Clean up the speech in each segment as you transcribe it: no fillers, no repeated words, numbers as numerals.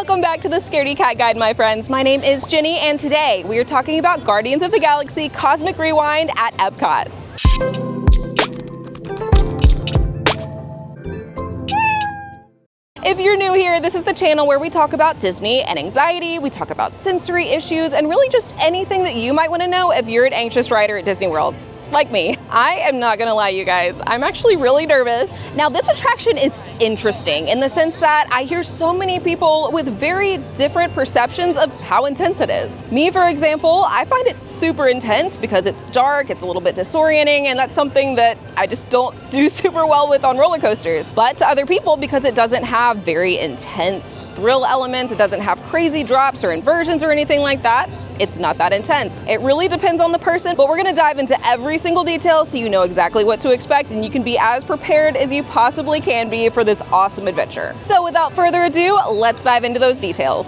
Welcome back to the Scaredy Cat Guide, my friends. My name is Jenny, and today we are talking about Guardians of the Galaxy Cosmic Rewind at Epcot. If you're new here, this is the channel where we talk about Disney and anxiety, we talk about sensory issues, and really just anything that you might want to know if you're an anxious rider at Disney World. Like me. I am not gonna lie, you guys. I'm actually really nervous. Now, this attraction is interesting in the sense that I hear so many people with very different perceptions of how intense it is. Me, for example, I find it super intense because it's dark, it's a little bit disorienting, and that's something that I just don't do super well with on roller coasters. But to other people, because it doesn't have very intense thrill elements, it doesn't have crazy drops or inversions or anything like that, it's not that intense. It really depends on the person, but we're gonna dive into every single detail so you know exactly what to expect and you can be as prepared as you possibly can be for this awesome adventure. So without further ado, let's dive into those details.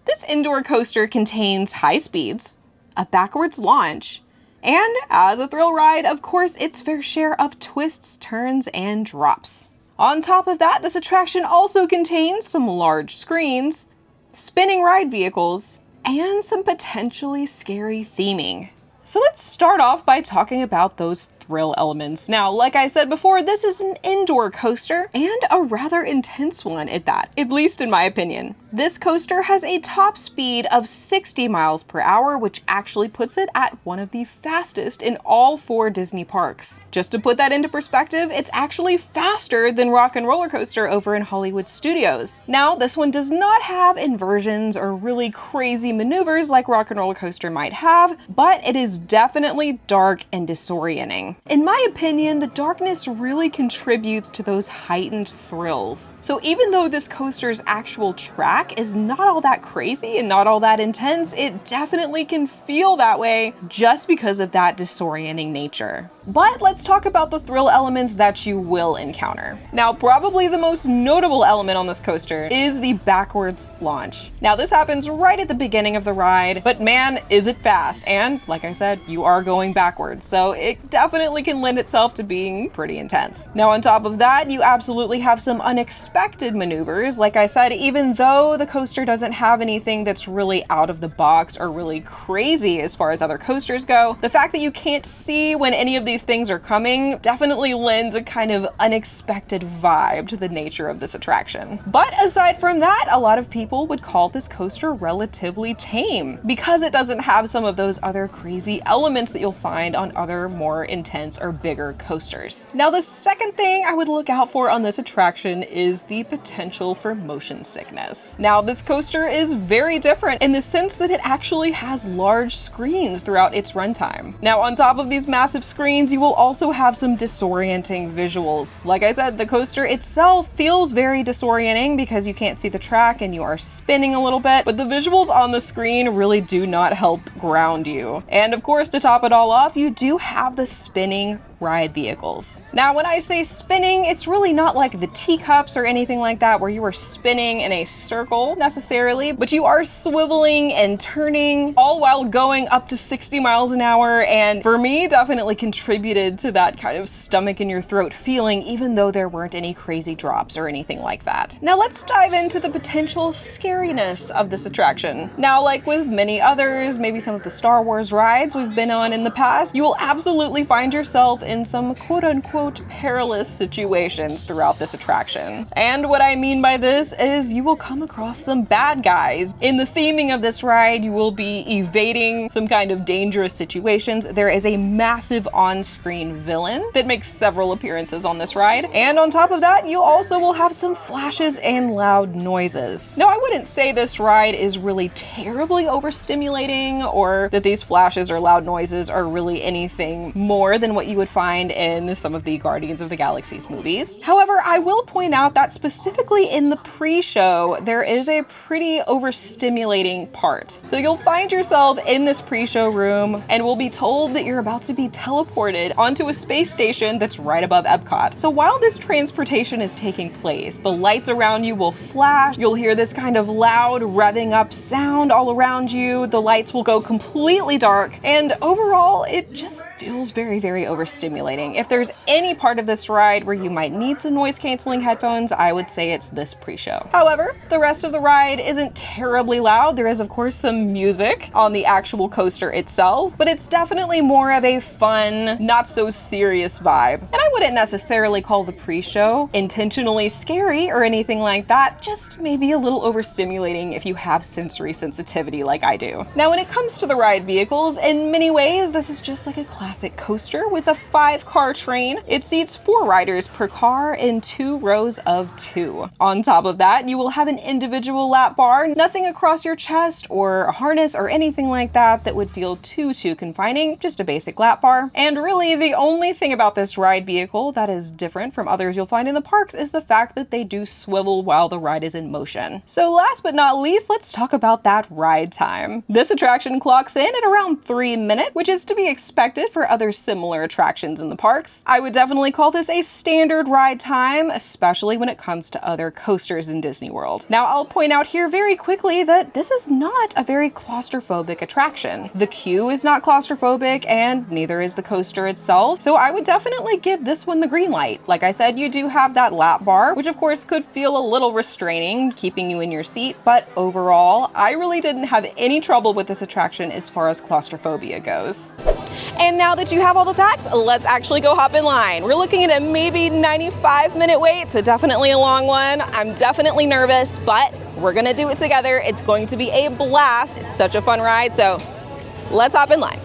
This indoor coaster contains high speeds, a backwards launch, and as a thrill ride, of course, its fair share of twists, turns, and drops. On top of that, this attraction also contains some large screens, spinning ride vehicles, and some potentially scary theming. So let's start off by talking about those thrill elements. Now, like I said before, this is an indoor coaster and a rather intense one at that, at least in my opinion. This coaster has a top speed of 60 miles per hour, which actually puts it at one of the fastest in all 4 Disney parks. Just to put that into perspective, it's actually faster than Rock and Roller Coaster over in Hollywood Studios. Now, this one does not have inversions or really crazy maneuvers like Rock and Roller Coaster might have, but it is definitely dark and disorienting. In my opinion, the darkness really contributes to those heightened thrills. So even though this coaster's actual track is not all that crazy and not all that intense, it definitely can feel that way just because of that disorienting nature. But let's talk about the thrill elements that you will encounter. Now, probably the most notable element on this coaster is the backwards launch. Now, this happens right at the beginning of the ride, but man, is it fast. And like I said, you are going backwards, so it definitely can lend itself to being pretty intense. Now, on top of that, you absolutely have some unexpected maneuvers. Like I said, even though the coaster doesn't have anything that's really out of the box or really crazy as far as other coasters go, the fact that you can't see when any of these things are coming definitely lends a kind of unexpected vibe to the nature of this attraction. But aside from that, a lot of people would call this coaster relatively tame because it doesn't have some of those other crazy elements that you'll find on other more intense or bigger coasters. Now, the second thing I would look out for on this attraction is the potential for motion sickness. Now, this coaster is very different in the sense that it actually has large screens throughout its runtime. Now, on top of these massive screens, you will also have some disorienting visuals. Like I said, the coaster itself feels very disorienting because you can't see the track and you are spinning a little bit, but the visuals on the screen really do not help ground you. And of course, to top it all off, you do have the spinning ride vehicles. Now, when I say spinning, it's really not like the teacups or anything like that where you are spinning in a circle necessarily, but you are swiveling and turning all while going up to 60 miles an hour. And for me, definitely contributed to that kind of stomach in your throat feeling, even though there weren't any crazy drops or anything like that. Now, let's dive into the potential scariness of this attraction. Now, like with many others, maybe some of the Star Wars rides we've been on in the past, you will absolutely find yourself in some quote-unquote perilous situations throughout this attraction. And what I mean by this is you will come across some bad guys. In the theming of this ride, you will be evading some kind of dangerous situations. There is a massive on-screen villain that makes several appearances on this ride. And on top of that, you also will have some flashes and loud noises. Now, I wouldn't say this ride is really terribly overstimulating or that these flashes or loud noises are really anything more than what you would find in some of the Guardians of the Galaxy's movies. However, I will point out that specifically in the pre-show, there is a pretty overstimulating part. So you'll find yourself in this pre-show room and will be told that you're about to be teleported onto a space station that's right above Epcot. So while this transportation is taking place, the lights around you will flash, you'll hear this kind of loud revving up sound all around you, the lights will go completely dark, and overall, it just feels feels very, very overstimulating. If there's any part of this ride where you might need some noise canceling headphones, I would say it's this pre-show. However, the rest of the ride isn't terribly loud. There is, of course, some music on the actual coaster itself, but it's definitely more of a fun, not so serious vibe. And I wouldn't necessarily call the pre-show intentionally scary or anything like that, just maybe a little overstimulating if you have sensory sensitivity like I do. Now, when it comes to the ride vehicles, in many ways, this is just like a classic coaster with a 5-car train. It seats 4 riders per car in 2 rows of 2. On top of that, you will have an individual lap bar, nothing across your chest or a harness or anything like that that would feel too confining, just a basic lap bar. And really, the only thing about this ride vehicle that is different from others you'll find in the parks is the fact that they do swivel while the ride is in motion. So last but not least, let's talk about that ride time. This attraction clocks in at around 3 minutes, which is to be expected for other similar attractions in the parks. I would definitely call this a standard ride time, especially when it comes to other coasters in Disney World. Now, I'll point out here very quickly that this is not a very claustrophobic attraction. The queue is not claustrophobic, and neither is the coaster itself, so I would definitely give this one the green light. Like I said, you do have that lap bar, which of course could feel a little restraining, keeping you in your seat, but overall, I really didn't have any trouble with this attraction as far as claustrophobia goes. And now that you have all the facts, let's actually go hop in line. We're looking at a maybe 95-minute wait, so definitely a long one. I'm definitely nervous, but we're gonna do it together. It's going to be a blast. It's such a fun ride, so let's hop in line.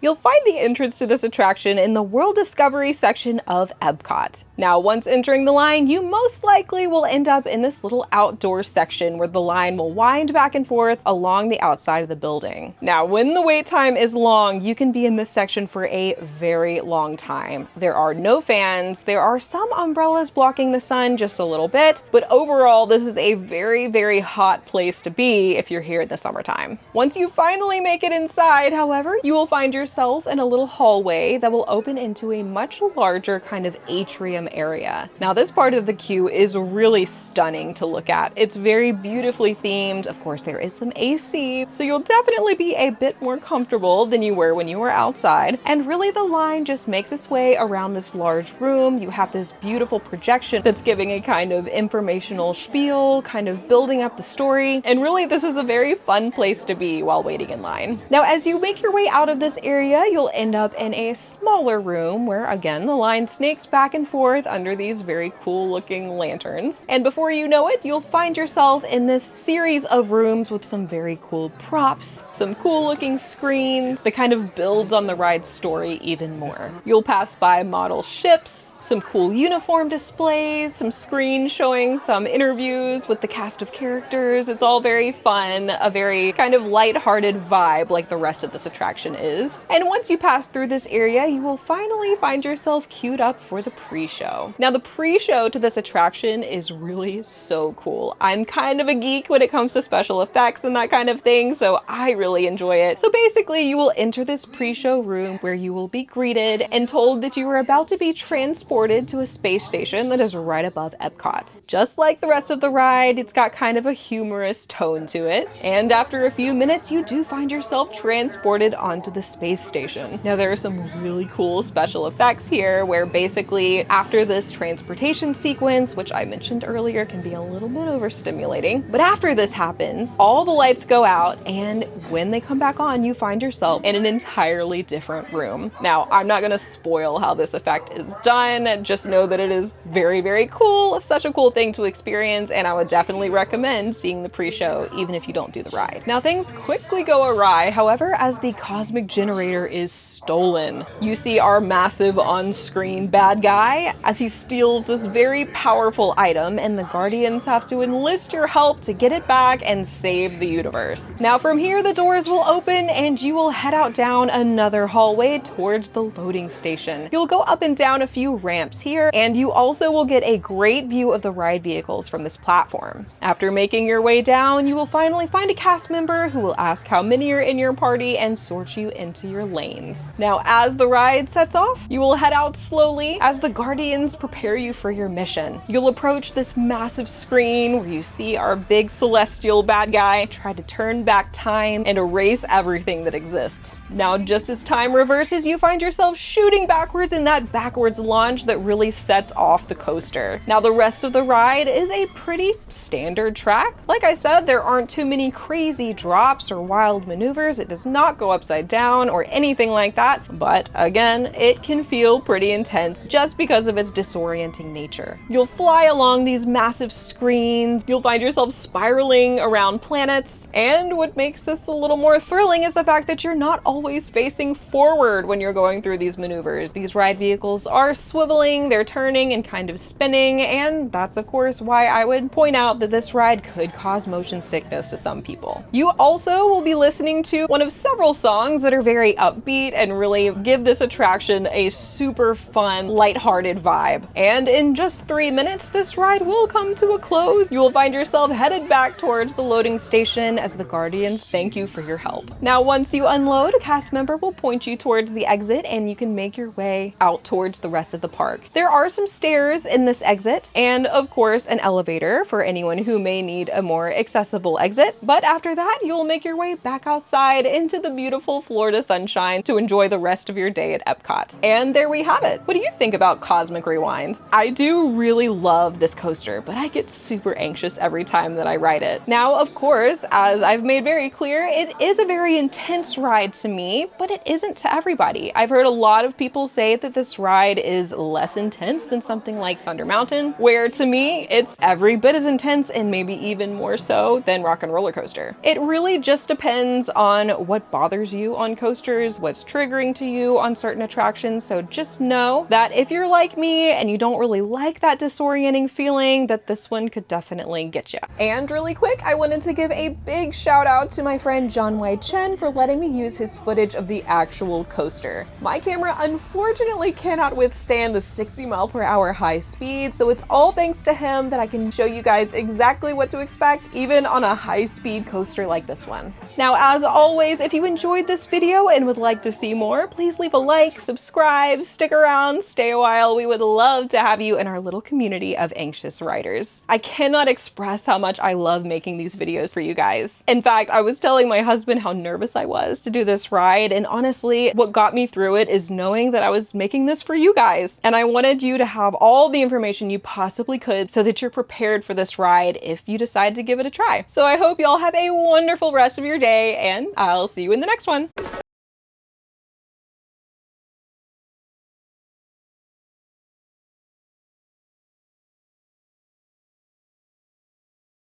You'll find the entrance to this attraction in the World Discovery section of Epcot. Now, once entering the line, you most likely will end up in this little outdoor section where the line will wind back and forth along the outside of the building. Now, when the wait time is long, you can be in this section for a very long time. There are no fans, there are some umbrellas blocking the sun just a little bit, but overall, this is a very, very hot place to be if you're here in the summertime. Once you finally make it inside, however, you will find yourself in a little hallway that will open into a much larger kind of atrium area. Now, this part of the queue is really stunning to look at. It's very beautifully themed. Of course, there is some AC, so you'll definitely be a bit more comfortable than you were when you were outside. And really, the line just makes its way around this large room. You have this beautiful projection that's giving a kind of informational spiel, kind of building up the story. And really, this is a very fun place to be while waiting in line. Now, as you make your way out of this area, you'll end up in a smaller room where, again, the line snakes back and forth under these very cool looking lanterns. And before you know it, you'll find yourself in this series of rooms with some very cool props, some cool looking screens that kind of builds on the ride's story even more. You'll pass by model ships, some cool uniform displays, some screens showing some interviews with the cast of characters. It's all very fun, a very kind of lighthearted vibe like the rest of this attraction is. And once you pass through this area, you will finally find yourself queued up for the pre-show. Now, the pre-show to this attraction is really so cool. I'm kind of a geek when it comes to special effects and that kind of thing, so I really enjoy it. So basically, you will enter this pre-show room where you will be greeted and told that you are about to be transported to a space station that is right above Epcot. Just like the rest of the ride, it's got kind of a humorous tone to it. And after a few minutes, you do find yourself transported onto the space station. Now, there are some really cool special effects here where basically after this transportation sequence, which I mentioned earlier can be a little bit overstimulating, but after this happens, all the lights go out, and when they come back on, you find yourself in an entirely different room. Now, I'm not gonna spoil how this effect is done. Just know that it is very, very cool. Such a cool thing to experience, and I would definitely recommend seeing the pre-show even if you don't do the ride. Now, things quickly go awry, however, as the cosmic generator is stolen. You see our massive on-screen bad guy as he steals this very powerful item, and the Guardians have to enlist your help to get it back and save the universe. Now, from here, the doors will open and you will head out down another hallway towards the loading station. You'll go up and down a few ramps here, and you also will get a great view of the ride vehicles from this platform. After making your way down, you will finally find a cast member who will ask how many are in your party and sort you into your lanes. Now, as the ride sets off, you will head out slowly as the Guardian Guardians prepare you for your mission. You'll approach this massive screen where you see our big celestial bad guy try to turn back time and erase everything that exists. Now, just as time reverses, you find yourself shooting backwards in that backwards launch that really sets off the coaster. Now, the rest of the ride is a pretty standard track. Like I said, there aren't too many crazy drops or wild maneuvers. It does not go upside down or anything like that, but again, it can feel pretty intense just because of its disorienting nature. You'll fly along these massive screens, you'll find yourself spiraling around planets, and what makes this a little more thrilling is the fact that you're not always facing forward when you're going through these maneuvers. These ride vehicles are swiveling, they're turning and kind of spinning, and that's of course why I would point out that this ride could cause motion sickness to some people. You also will be listening to one of several songs that are very upbeat and really give this attraction a super fun, lighthearted vibe. And in just 3 minutes, this ride will come to a close. You will find yourself headed back towards the loading station as the Guardians thank you for your help. Now, once you unload, a cast member will point you towards the exit and you can make your way out towards the rest of the park. There are some stairs in this exit and of course an elevator for anyone who may need a more accessible exit. But after that, you'll make your way back outside into the beautiful Florida sunshine to enjoy the rest of your day at Epcot. And there we have it. What do you think about Cosmic Rewind? I do really love this coaster, but I get super anxious every time that I ride it. Now, of course, as I've made very clear, it is a very intense ride to me, but it isn't to everybody. I've heard a lot of people say that this ride is less intense than something like Thunder Mountain, where to me, it's every bit as intense and maybe even more so than Rock and Roller Coaster. It really just depends on what bothers you on coasters, what's triggering to you on certain attractions, so just know that if you're like me and you don't really like that disorienting feeling, that this one could definitely get you. And really quick, I wanted to give a big shout out to my friend John Y. Chen for letting me use his footage of the actual coaster. My camera unfortunately cannot withstand the 60-mile-per-hour high speed, so it's all thanks to him that I can show you guys exactly what to expect even on a high-speed coaster like this one. Now, as always, if you enjoyed this video and would like to see more, please leave a like, subscribe, stick around, stay a while. We would love to have you in our little community of anxious riders. I cannot express how much I love making these videos for you guys. In fact, I was telling my husband how nervous I was to do this ride, and honestly, what got me through it is knowing that I was making this for you guys. And I wanted you to have all the information you possibly could so that you're prepared for this ride if you decide to give it a try. So I hope y'all have a wonderful rest of your day, and I'll see you in the next one.